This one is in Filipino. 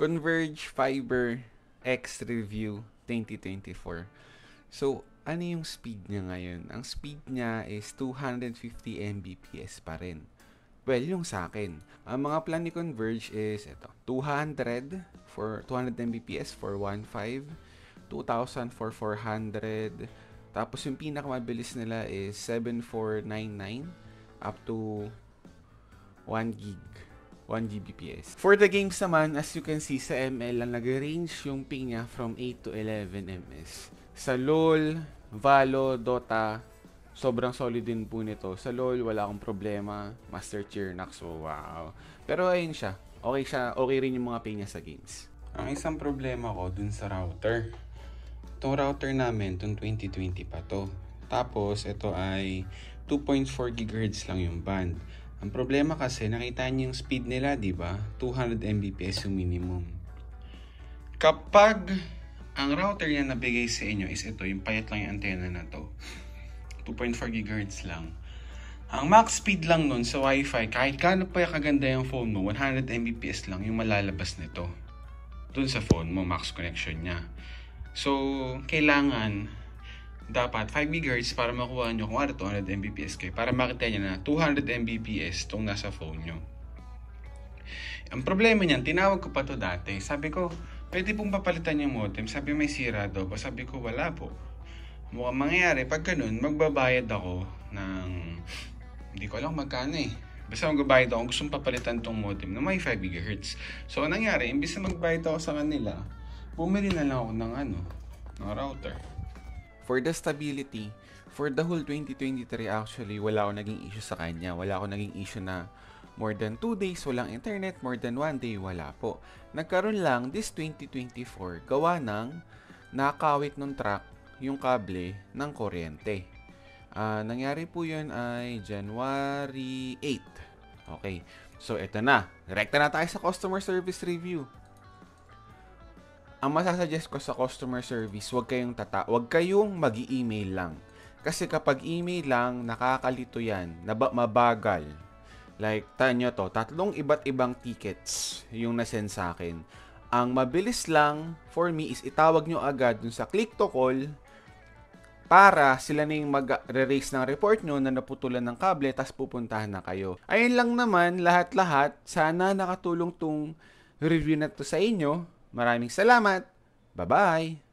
Converge Fiber X Review 2024. So, ano yung speed niya ngayon? Ang speed niya is 250 Mbps pa rin. Well, yung sa akin. Ang mga plan ni Converge is ito, 200 for 200 Mbps for 1.5, 2,000 for 400, tapos yung pinakamabilis nila is 7,499 up to 1 gig. 1 Gbps. For the games naman, as you can see sa ML, nag-range yung ping niya from 8 to 11 ms. Sa LoL, Valo, Dota, sobrang solid din po nito. Sa LoL, wala akong problema. Master Tier, Naxo, wow. Pero ayun siya. Okay rin yung mga ping niya sa games. Ang isang problema ko dun sa router. Itong router namin, itong 2020 pa to. Tapos, ito ay 2.4 GHz lang yung band. Ang problema kasi, nakita niyo yung speed nila, di ba? 200 Mbps yung minimum. Kapag ang router niya nabigay sa inyo is ito, yung payat lang yung antenna na to. 2.4 GHz lang. Ang max speed lang nun sa Wi-Fi, kahit gaano pa kaganda yung phone mo, 100 Mbps lang yung malalabas nito. Dun sa phone mo, max connection niya. So, kailangan dapat 5 GHz para makuha nyo kung ano 200 Mbps kayo. Para makita nyo na 200 Mbps itong nasa phone nyo. Ang problema niyan, tinawag ko pa to dati. Sabi ko, pwede pong papalitan yung modem. Sabi may sira daw. Sabi ko, wala po. Mukhang mangyayari, pag ganun, magbabayad ako ng, hindi ko alam magkano eh. Basta magbabayad ako, gustong papalitan tong modem na may 5 GHz. So, anong nangyari, imbis na magbayad ako sa kanila, bumili na lang ako ng ng router. For the stability, for the whole 2023 actually, wala akong naging issue sa kanya. Wala akong naging issue na more than 2 days walang internet, more than 1 day wala po. Nagkaroon lang this 2024 gawa ng nakawit ng truck yung kable ng kuryente. Nangyari po yun ay January 8. Okay, so eto na. Direkta na tayo sa customer service review. Ang masasuggest ko sa customer service, huwag kayong mag-i-email lang. Kasi kapag email lang, nakakalito yan, mabagal. Like, tanyo to, 3 iba't ibang tickets yung nasend sa akin. Ang mabilis lang for me is itawag nyo agad dun sa click to call para sila na yung mag-raise ng report nyo na naputulan ng kable, tas pupuntahan na kayo. Ayun lang naman, lahat-lahat. Sana nakatulong tong review na to sa inyo. Maraming salamat. Bye-bye!